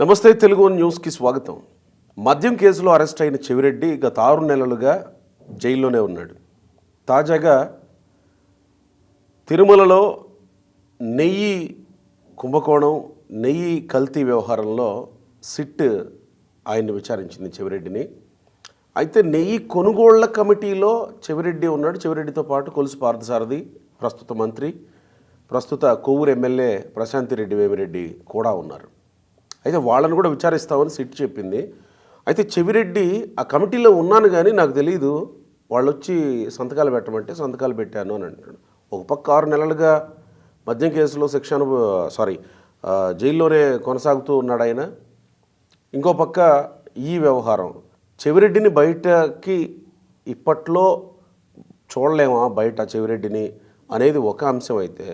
నమస్తే తెలుగు న్యూస్కి స్వాగతం. మద్యం కేసులో అరెస్ట్ అయిన చెవిరెడ్డి గత 6 నెలలుగా జైల్లోనే ఉన్నాడు. తాజాగా తిరుమలలో నెయ్యి కుంభకోణం, నెయ్యి కల్తీ వ్యవహారంలో సిట్ ఆయన్ని విచారించింది చెవిరెడ్డిని. అయితే నెయ్యి కొనుగోళ్ల కమిటీలో చెవిరెడ్డి ఉన్నాడు. చెవిరెడ్డితో పాటు కొలుసు పార్థసారథి, ప్రస్తుత మంత్రి, ప్రస్తుత కొవ్వూరు ఎమ్మెల్యే ప్రశాంతిరెడ్డి వేమిరెడ్డి కూడా ఉన్నారు. అయితే వాళ్ళని కూడా విచారిస్తామని సిట్ చెప్పింది. అయితే చెవిరెడ్డి ఆ కమిటీలో ఉన్నాను కానీ నాకు తెలియదు, వాళ్ళు వచ్చి సంతకాలు పెట్టమంటే సంతకాలు పెట్టాను అని అంటాడు. ఒక పక్క 6 నెలలుగా మద్యం కేసులో జైల్లోనే కొనసాగుతూ ఉన్నాడు ఆయన. ఇంకో పక్క ఈ వ్యవహారం చెవిరెడ్డిని బయటకి ఇప్పట్లో చూడలేమా బయట చెవిరెడ్డిని అనేది ఒక అంశం. అయితే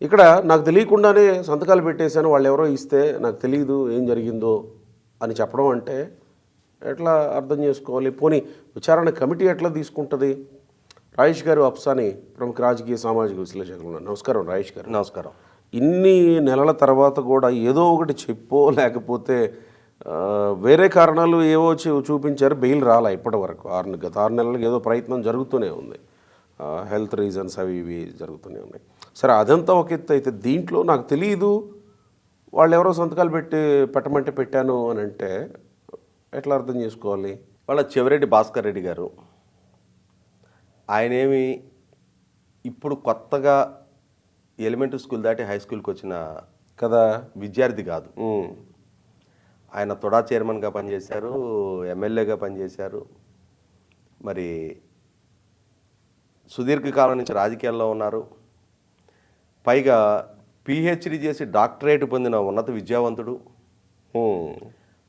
ఇక్కడ నాకు తెలియకుండానే సంతకాలు పెట్టేశాను, వాళ్ళు ఎవరో ఇస్తే నాకు తెలియదు ఏం జరిగిందో అని చెప్పడం అంటే ఎట్లా అర్థం చేసుకోవాలి? పోనీ విచారణ కమిటీ ఎట్లా తీసుకుంటుంది? రాజేష్ గారు అప్సాని, ప్రముఖ రాజకీయ సామాజిక విశ్లేషకులు. నమస్కారం రాజేష్ గారు. నమస్కారం. ఇన్ని నెలల తర్వాత కూడా ఏదో ఒకటి చెప్పో లేకపోతే వేరే కారణాలు ఏవో చూపించారు, బెయిల్ రాలా ఇప్పటి వరకు. గత 6 నెలలకు ఏదో ప్రయత్నం జరుగుతూనే ఉంది, హెల్త్ రీజన్స్ అవి ఇవి జరుగుతూనే ఉన్నాయి. సరే, అదంతా ఒక ఎత్తు. అయితే దీంట్లో నాకు తెలియదు, వాళ్ళు ఎవరో సంతకాలు పెట్టమంటే పెట్టాను అని అంటే ఎట్లా అర్థం చేసుకోవాలి? వాళ్ళ చెవిరెడ్డి భాస్కర్ రెడ్డి గారు ఆయనేమి ఇప్పుడు కొత్తగా ఎలిమెంటరీ స్కూల్ దాటి హై స్కూల్కి వచ్చిన కదా విద్యార్థి కాదు. ఆయన తొడా చైర్మన్గా పనిచేశారు, ఎమ్మెల్యేగా పనిచేశారు, మరి సుదీర్ఘకాలం నుంచి రాజకీయాల్లో ఉన్నారు. పైగా పిహెచ్డి చేసి డాక్టరేట్ పొందిన ఉన్నత విద్యావంతుడు.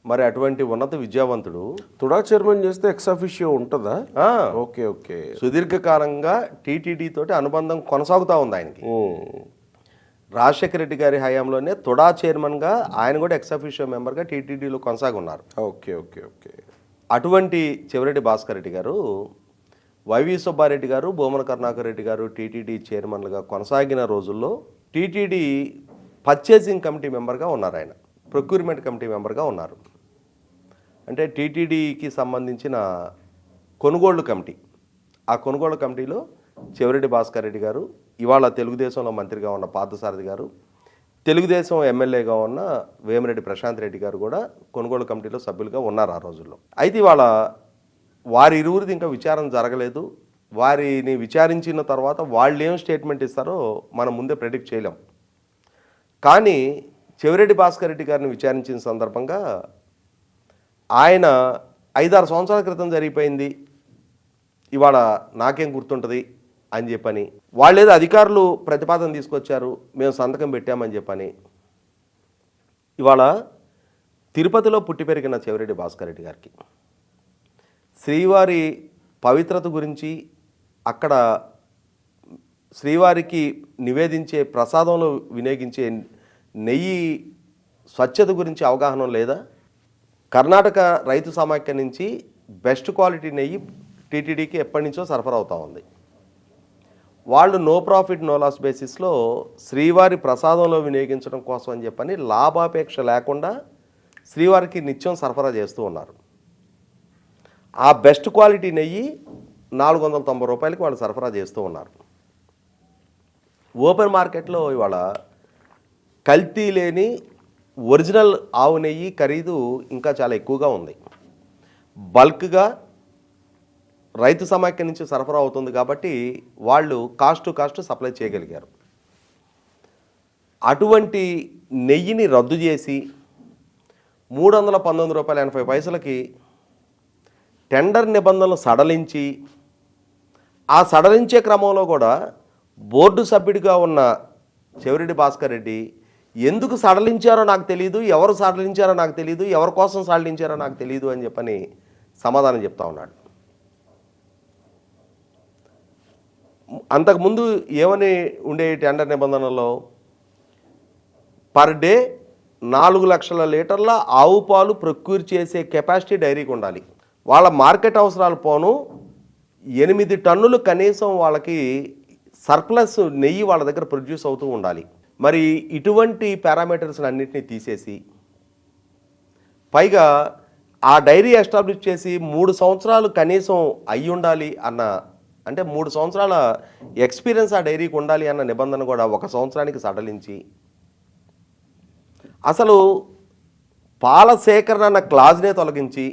మరి అటువంటి ఉన్నత విద్యావంతుడు తుడా చైర్మన్ చేస్తే ఎక్స్-అఫిషియో ఉంటుందా? Okay okay. సుదీర్ఘకాలంగా టీటీడీ తోటి అనుబంధం కొనసాగుతూ ఉంది ఆయనకి. రాజశేఖర రెడ్డి గారి హయాంలోనే తుడా చైర్మన్గా ఆయన కూడా ఎక్స్-అఫిషియో మెంబర్గా టీటీడీలో కొనసాగి ఉన్నారు. Okay okay okay. అటువంటి చెవిరెడ్డి భాస్కర్ రెడ్డి గారు, వైవి సుబ్బారెడ్డి గారు, భూమన కరుణాకర్ రెడ్డి గారు టీటీడీ చైర్మన్లుగా కొనసాగిన రోజుల్లో టీటీడీ పర్చేసింగ్ కమిటీ మెంబర్గా ఉన్నారు. ఆయన ప్రొక్యూర్మెంట్ కమిటీ మెంబర్గా ఉన్నారు. అంటే టీటీడీకి సంబంధించిన కొనుగోళ్లు కమిటీ, ఆ కొనుగోళ్ల కమిటీలో చెవిరెడ్డి భాస్కర్ రెడ్డి గారు, ఇవాళ తెలుగుదేశంలో మంత్రిగా ఉన్న పార్థసారథి గారు, తెలుగుదేశం ఎమ్మెల్యేగా ఉన్న వేమిరెడ్డి ప్రశాంత్ రెడ్డి గారు కూడా కొనుగోలు కమిటీలో సభ్యులుగా ఉన్నారు ఆ రోజుల్లో. అయితే ఇవాళ వారి ఇరువురిది ఇంకా విచారణ జరగలేదు. వారిని విచారించిన తర్వాత వాళ్ళు ఏం స్టేట్మెంట్ ఇస్తారో మనం ముందే ప్రెడిక్ట్ చేయలేం. కానీ చెవిరెడ్డి భాస్కర్ రెడ్డి గారిని విచారించిన సందర్భంగా ఆయన 5-6 సంవత్సరాల క్రితం జరిగిపోయింది, ఇవాళ నాకేం గుర్తుంటుంది అని చెప్పని, వాళ్ళేదో అధికారులు ప్రతిపాదన తీసుకొచ్చారు, మేము సంతకం పెట్టామని చెప్పని. ఇవాళ తిరుపతిలో పుట్టి పెరిగిన చెవిరెడ్డి భాస్కర్ రెడ్డి గారికి శ్రీవారి పవిత్రత గురించి, అక్కడ శ్రీవారికి నివేదించే ప్రసాదంలో వినియోగించే నెయ్యి స్వచ్ఛత గురించి అవగాహన లేదా? కర్ణాటక రైతు సమాఖ్య నుంచి బెస్ట్ క్వాలిటీ నెయ్యి టీటీడీకి ఎప్పటి నుంచో సరఫరా అవుతూ ఉంది. వాళ్ళు నో ప్రాఫిట్ నో లాస్ బేసిస్లో శ్రీవారి ప్రసాదంలో వినియోగించడం కోసం అని చెప్పని లాభాపేక్ష లేకుండా శ్రీవారికి నిత్యం సరఫరా చేస్తూ ఉన్నారు. ఆ బెస్ట్ క్వాలిటీ నెయ్యి 490 రూపాయలకి వాళ్ళు సరఫరా చేస్తూ ఉన్నారు. ఓపెన్ మార్కెట్లో ఇవాళ కల్తీ లేని ఒరిజినల్ ఆవు నెయ్యి ఖరీదు ఇంకా చాలా ఎక్కువగా ఉంది. బల్క్గా రైతు సమాఖ్య నుంచి సరఫరా అవుతుంది కాబట్టి వాళ్ళు కాస్ట్ టు కాస్ట్ సప్లై చేయగలిగారు. అటువంటి నెయ్యిని రద్దు చేసి 319 రూపాయల 80 పైసలకి టెండర్ నిబంధనలు సడలించి, ఆ సడలించే క్రమంలో కూడా బోర్డు సభ్యుడిగా ఉన్న చెవిరెడ్డి భాస్కర్ రెడ్డి ఎందుకు సడలించారో నాకు తెలియదు, ఎవరు సడలించారో నాకు తెలియదు, ఎవరి కోసం సడలించారో నాకు తెలియదు అని చెప్పని సమాధానం చెప్తా ఉన్నాడు. అంతకుముందు ఏమని ఉండే టెండర్ నిబంధనల్లో పర్ డే 4 లక్షల లీటర్ల ఆవు పాలు ప్రొక్యూర్ చేసే కెపాసిటీ డైరీకి ఉండాలి. వాళ్ళ మార్కెట్ అవసరాలు పోను 8 టన్నులు కనీసం వాళ్ళకి సర్ప్లస్ నెయ్యి వాళ్ళ దగ్గర ప్రొడ్యూస్ అవుతూ ఉండాలి. మరి ఇటువంటి పారామీటర్స్ అన్నింటినీ తీసేసి పైగా ఆ డైరీ ఎస్టాబ్లిష్ చేసి 3 సంవత్సరాలు కనీసం అయి ఉండాలి అన్న, అంటే 3 సంవత్సరాల ఎక్స్పీరియన్స్ ఆ డైరీకి ఉండాలి అన్న నిబంధన కూడా 1 సంవత్సరానికి సడలించి, అసలు పాల సేకరణ అన్న క్లాజ్నే తొలగించి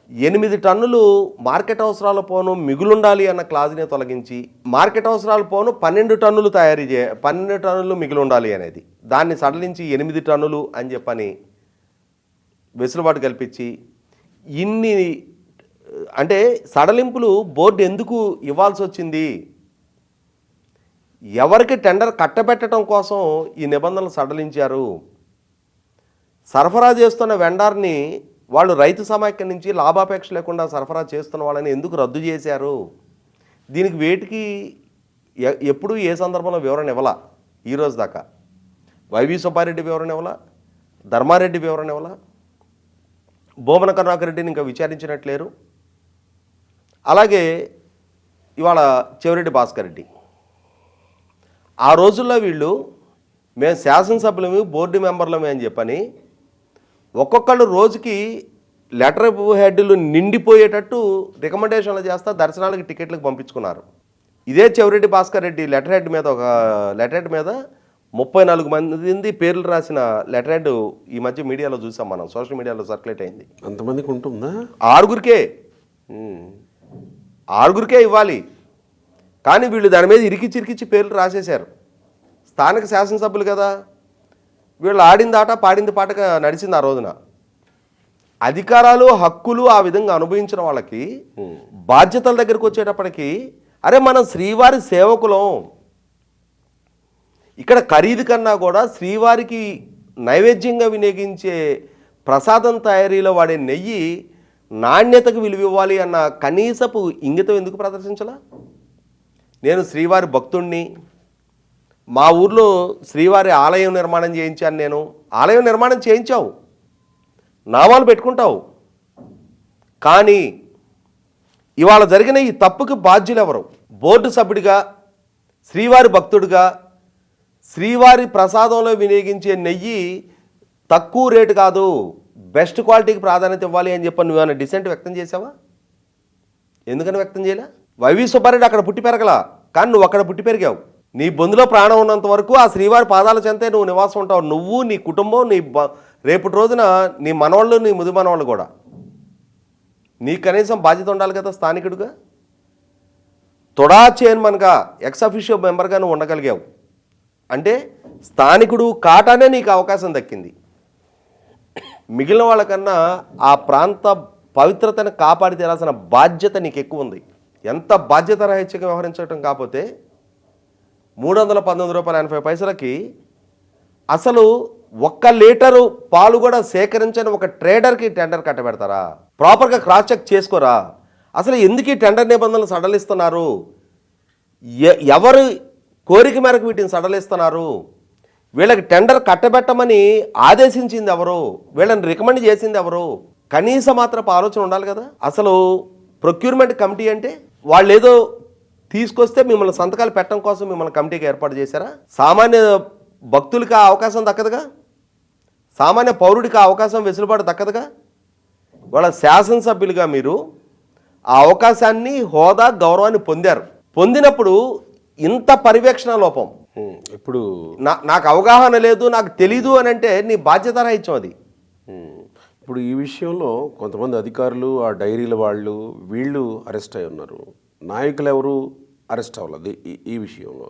8 టన్నులు మార్కెట్ అవసరాల పోను మిగులుండాలి అన్న క్లాజ్నే తొలగించి మార్కెట్ అవసరాల పోను 12 టన్నులు 12 టన్నులు మిగులుండాలి అనేది దాన్ని సడలించి 8 టన్నులు అని చెప్పని వెసులుబాటు కల్పించి ఇన్ని, అంటే సడలింపులు బోర్డు ఎందుకు ఇవ్వాల్సి వచ్చింది? ఎవరికి టెండర్ కట్టబెట్టడం కోసం ఈ నిబంధనలు సడలించారు? సరఫరా చేస్తున్న వెండర్ని వాళ్ళు రైతు సమాఖ్య నుంచి లాభాపేక్ష లేకుండా సరఫరా చేస్తున్న వాళ్ళని ఎందుకు రద్దు చేశారు? దీనికి వేటికి ఎప్పుడు ఏ సందర్భంలో వివరణ ఇవ్వాల? ఈరోజు దాకా వైవి సుబ్బారెడ్డి వివరణ ఇవ్వాల, ధర్మారెడ్డి వివరణ ఇవ్వాల, బోమన కరుణాకర్ రెడ్డిని ఇంకా విచారించినట్లేరు. అలాగే ఇవాళ చెవిరెడ్డి భాస్కర్ రెడ్డి. ఆ రోజుల్లో వీళ్ళు మేము శాసనసభ్యులమే బోర్డు మెంబర్లమే అని చెప్పని ఒక్కొక్కళ్ళు రోజుకి లెటర్ హెడ్లు నిండిపోయేటట్టు రికమెండేషన్లు చేస్తా దర్శనాలకి టికెట్లకు పంపించుకున్నారు. ఇదే చెవిరెడ్డి భాస్కర్ రెడ్డి లెటర్ హెడ్ మీద, ఒక లెటర్ హెడ్ మీద 34 మంది పేర్లు రాసిన లెటర్ హెడ్ ఈ మధ్య మీడియాలో చూసాం, మనం సోషల్ మీడియాలో సర్క్యులేట్ అయింది. అంతమందికి ఉంటుందా? ఆరుగురికే ఇవ్వాలి, కానీ వీళ్ళు దాని మీద ఇరికిచ్చి పేర్లు రాసేశారు. స్థానిక శాసనసభ్యులు కదా, వీళ్ళు ఆడింది ఆట పాడింది పాటగా నడిచింది ఆ రోజున. అధికారాలు హక్కులు ఆ విధంగా అనుభవించిన వాళ్ళకి బాధ్యతల దగ్గరికి వచ్చేటప్పటికి, అరే మనం శ్రీవారి సేవకులం, ఇక్కడ ఖరీదు కన్నా కూడా శ్రీవారికి నైవేద్యంగా వినియోగించే ప్రసాదం తయారీలో వాడే నెయ్యి నాణ్యతకు విలువ ఇవ్వాలి అన్న కనీసపు ఇంగితం ఎందుకు ప్రదర్శించాలా? నేను శ్రీవారి భక్తుణ్ణి, మా ఊర్లో శ్రీవారి ఆలయం నిర్మాణం చేయించాను, నేను ఆలయం నిర్మాణం చేయించావు, నామాలు పెట్టుకుంటావు, కానీ ఇవాళ జరిగిన ఈ తప్పుకి బాధ్యులు ఎవరు? బోర్డు సభ్యుడిగా, శ్రీవారి భక్తుడిగా, శ్రీవారి ప్రసాదంలో వినియోగించే నెయ్యి తక్కువ రేటు కాదు, బెస్ట్ క్వాలిటీకి ప్రాధాన్యత ఇవ్వాలి అని చెప్పి నువ్వేమైనా డిసెంట్ వ్యక్తం చేసావా? ఎందుకని వ్యక్తం చేయలే? వైవి సుబ్బారెడ్డి అక్కడ పుట్టి పెరగలా, కానీ నువ్వు అక్కడ పుట్టి పెరిగావు. నీ బొందులో ప్రాణం ఉన్నంత వరకు ఆ శ్రీవారి పాదాల చెంతే నువ్వు నివాసం ఉంటావు. నువ్వు, నీ కుటుంబం, నీ రేపటి రోజున నీ మనవాళ్ళు, నీ ముది మనవాళ్ళు కూడా. నీ కనీసం బాధ్యత ఉండాలి కదా స్థానికుడిగా. తొడా చైర్మన్గా, ఎక్స్ అఫీషియో మెంబర్గా నువ్వు ఉండగలిగావు అంటే స్థానికుడు కాటానే నీకు అవకాశం దక్కింది. మిగిలిన వాళ్ళకన్నా ఆ ప్రాంత పవిత్రతను కాపాడి తీరాల్సిన బాధ్యత నీకు ఎక్కువ ఉంది. ఎంత బాధ్యత రహితంగా వ్యవహరించడం కాకపోతే 319 రూపాయల 80 పైసలకి అసలు 1 లీటరు పాలు కూడా సేకరించని ఒక ట్రేడర్కి టెండర్ కట్టబెడతారా? ప్రాపర్గా క్రాస్ చెక్ చేసుకోరా? అసలు ఎందుకు ఈ టెండర్ నిబంధనలు సడలిస్తున్నారు? ఎవరు కోరిక మేరకు వీటిని సడలిస్తున్నారు? వీళ్ళకి టెండర్ కట్టబెట్టమని ఆదేశించింది ఎవరు? వీళ్ళని రికమెండ్ చేసింది ఎవరు? కనీస మాత్రపు ఆలోచన ఉండాలి కదా. అసలు ప్రొక్యూర్మెంట్ కమిటీ అంటే వాళ్ళు ఏదో తీసుకొస్తే మిమ్మల్ని సంతకాలు పెట్టడం కోసం మిమ్మల్ని కమిటీకి ఏర్పాటు చేశారా? సామాన్య భక్తులకి ఆ అవకాశం దక్కదుగా, సామాన్య పౌరుడికి ఆ అవకాశం వెసులుబాటు దక్కదుగా. వాళ్ళ శాసనసభ్యులుగా మీరు ఆ అవకాశాన్ని, హోదా, గౌరవాన్ని పొందారు. పొందినప్పుడు ఇంత పర్యవేక్షణ లోపం, ఇప్పుడు నాకు అవగాహన లేదు, నాకు తెలీదు అని అంటే నీ బాధ్యత రాహిత్యం అది. ఇప్పుడు ఈ విషయంలో కొంతమంది అధికారులు, ఆ డైరీల వాళ్ళు, వీళ్ళు అరెస్ట్ అయి ఉన్నారు. నాయకులు ఎవరు అరెస్ట్ అవ్వలేదు ఈ విషయంలో.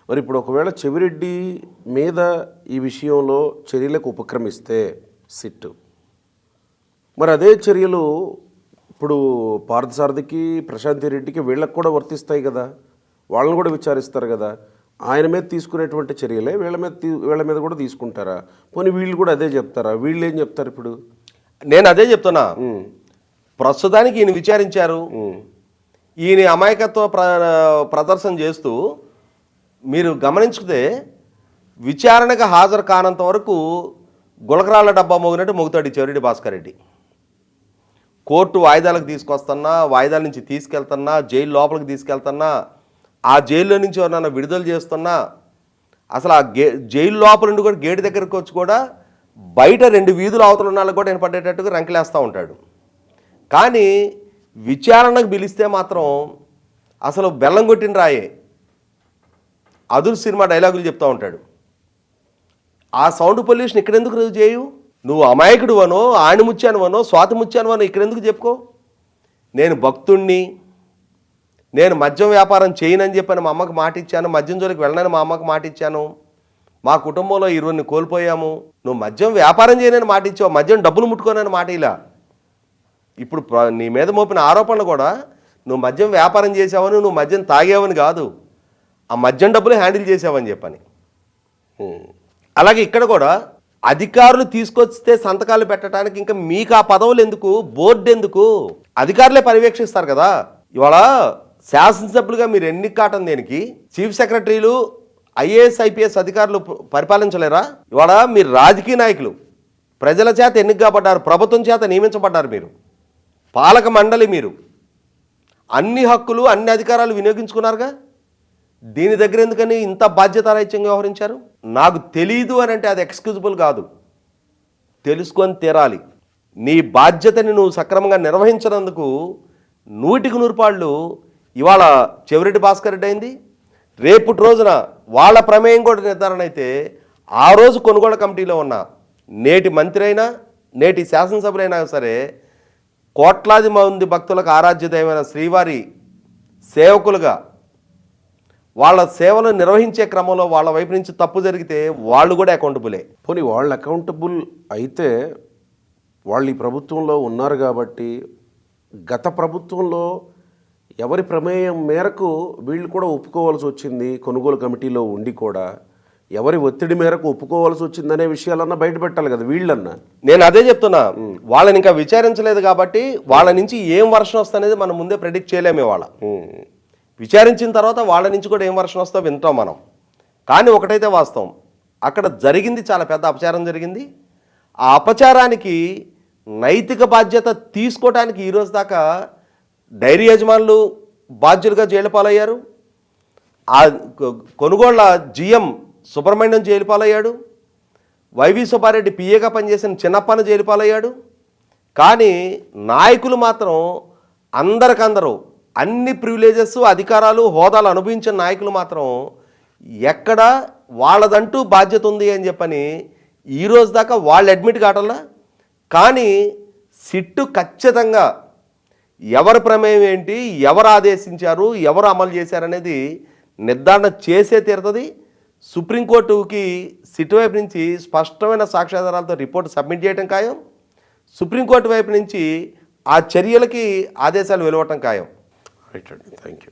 మరి ఇప్పుడు ఒకవేళ చెవిరెడ్డి మీద ఈ విషయంలో చర్యలకు ఉపక్రమిస్తే సిట్, మరి అదే చర్యలు ఇప్పుడు పార్థసారథికి, ప్రశాంతి రెడ్డికి, వీళ్ళకి కూడా వర్తిస్తాయి కదా, వాళ్ళని కూడా విచారిస్తారు కదా. ఆయన మీద తీసుకునేటువంటి చర్యలే వీళ్ళ మీద కూడా తీసుకుంటారా? పోనీ వీళ్ళు కూడా అదే చెప్తారా? వీళ్ళు ఏం చెప్తారు? ఇప్పుడు నేను అదే చెప్తున్నా. ప్రస్తుతానికి ఈయన విచారించారు, ఈయన అమాయకత్వ ప్రదర్శన చేస్తూ మీరు గమనించితే విచారణకు హాజరు కానంత వరకు గులకరాళ్ళ డబ్బా మోగినట్టు మోగుతాడు చెవిరెడ్డి భాస్కర్ రెడ్డి. కోర్టు వాయిదాలకు తీసుకొస్తున్నా, వాయిదాల నుంచి తీసుకెళ్తున్నా, జైలు లోపలికి తీసుకెళ్తున్నా, ఆ జైల్లో నుంచి ఎవరన్నా విడుదల చేస్తున్నా, అసలు ఆ జైలు లోపల నుండి కూడా గేటు దగ్గరకు వచ్చి కూడా బయట 2 వీధుల అవతల ఉన్న వాళ్ళకి కూడా వినపడేటట్టుగా రంకెలేస్తూ ఉంటాడు. కానీ విచారణకు పిలిస్తే మాత్రం అసలు బెల్లం కొట్టిన రాయే అదురు సినిమా డైలాగులు చెప్తూ ఉంటాడు. ఆ సౌండ్ పొల్యూషన్ ఇక్కడెందుకు చేయు? నువ్వు అమాయకుడు అనో, ఆణిముత్యానువనో, స్వాతిముత్యానువనో ఇక్కడెందుకు చెప్పుకో. నేను భక్తుణ్ణి, నేను మద్యం వ్యాపారం చేయనని చెప్పని మా అమ్మకి మాట ఇచ్చాను, మద్యం జోలికి వెళ్ళనని మా అమ్మకి మాట ఇచ్చాను, మా కుటుంబంలో 20ని కోల్పోయాము. నువ్వు మద్యం వ్యాపారం చేయనని మాట ఇచ్చావు, మద్యం డబ్బులు ముట్టుకోనని మాట ఇలా. ఇప్పుడు నీ మీద మోపిన ఆరోపణలు కూడా నువ్వు మద్యం వ్యాపారం చేసావని, నువ్వు మద్యం తాగావని కాదు, ఆ మద్యం డబ్బులు హ్యాండిల్ చేసావని చెప్పని. అలాగే ఇక్కడ కూడా అధికారులు తీసుకొస్తే సంతకాలు పెట్టడానికి ఇంకా మీకు ఆ పదవులు ఎందుకు, బోర్డు ఎందుకు? అధికారులే పర్యవేక్షిస్తారు కదా. ఇవాళ శాసనసభ్యులుగా మీరు ఎన్నికాటం దేనికి? చీఫ్ సెక్రటరీలు, ఐఏఎస్ ఐపీఎస్ అధికారులు పరిపాలించలేరా? ఇవాళ మీరు రాజకీయ నాయకులు, ప్రజల చేత ఎన్నిక కాబడ్డారు, ప్రభుత్వం చేత నియమించబడ్డారు, మీరు పాలక మండలి, మీరు అన్ని హక్కులు అన్ని అధికారాలు వినియోగించుకున్నారుగా. దీని దగ్గర ఎందుకని ఇంత బాధ్యతారాహిత్యంగా వ్యవహరించారు? నాకు తెలీదు అని అంటే అది ఎక్స్క్యూజబుల్ కాదు, తెలుసుకొని తీరాలి. నీ బాధ్యతని నువ్వు సక్రమంగా నిర్వహించినందుకు 100కి 100 ఇవాళ చెవిరెడ్డి భాస్కర్ రెడ్డి అయింది. రేపటి రోజున వాళ్ళ ప్రమేయం కూడా నిర్ధారణ అయితే ఆ రోజు కొనుగోలు కమిటీలో ఉన్న నేటి మంత్రి అయినా నేటి శాసనసభ్యులైనా సరే కోట్లాది మంది భక్తులకు ఆరాధ్య దైవమైన శ్రీవారి సేవకులుగా వాళ్ళ సేవలు నిర్వహించే క్రమంలో వాళ్ళ వైపు నుంచి తప్పు జరిగితే వాళ్ళు కూడా అకౌంటబులే. పోనీ వాళ్ళు అకౌంటబుల్ అయితే వాళ్ళు ఈ ప్రభుత్వంలో ఉన్నారు కాబట్టి గత ప్రభుత్వంలో ఎవరి ప్రమేయం మేరకు వీళ్ళు కూడా ఒప్పుకోవాల్సి వచ్చింది, కొనుగోలు కమిటీలో ఉండి కూడా ఎవరి ఒత్తిడి మేరకు ఒప్పుకోవాల్సి వచ్చిందనే విషయాలన్నా బయటపెట్టాలి కదా వీళ్ళన్నా. నేను అదే చెప్తున్నా, వాళ్ళని ఇంకా విచారించలేదు కాబట్టి వాళ్ళ నుంచి ఏం వర్షం వస్తుందనేది మనం ముందే ప్రెడిక్ట్ చేయలేమే. వాళ్ళ విచారించిన తర్వాత వాళ్ళ నుంచి కూడా ఏం వర్షం వస్తుందో వింటాం మనం. కానీ ఒకటైతే వాస్తవం, అక్కడ జరిగింది చాలా పెద్ద అపచారం జరిగింది. ఆ అపచారానికి నైతిక బాధ్యత తీసుకోవడానికి ఈరోజు దాకా డైరీ యజమానులు బాధ్యులుగా జైలు పాలయ్యారు. ఆ కొనుగోళ్ల జిఎం సుబ్రహ్మణ్యం జైలు పాలయ్యాడు. వైవి సుబ్బారెడ్డి పిఏగా పనిచేసిన చిన్నప్పని జైలు పాలయ్యాడు. కానీ నాయకులు మాత్రం అందరికందరూ అన్ని ప్రివిలేజెస్, అధికారాలు, హోదాలు అనుభవించిన నాయకులు మాత్రం ఎక్కడ వాళ్ళదంటూ బాధ్యత ఉంది అని చెప్పని ఈరోజు దాకా వాళ్ళు అడ్మిట్ కావటంలా. కానీ సిట్టు ఖచ్చితంగా ఎవరి ప్రమేయం ఏంటి, ఎవరు ఆదేశించారు, ఎవరు అమలు చేశారనేది నిర్ధారణ చేసే తీరుతుంది. సుప్రీంకోర్టుకి సిట్ వైపు నుంచి స్పష్టమైన సాక్ష్యాధారాలతో రిపోర్ట్ సబ్మిట్ చేయడం ఖాయం. సుప్రీంకోర్టు వైపు నుంచి ఆ చర్యలకి ఆదేశాలు వెలువటం ఖాయం. రైట్ అండి, థ్యాంక్ యూ.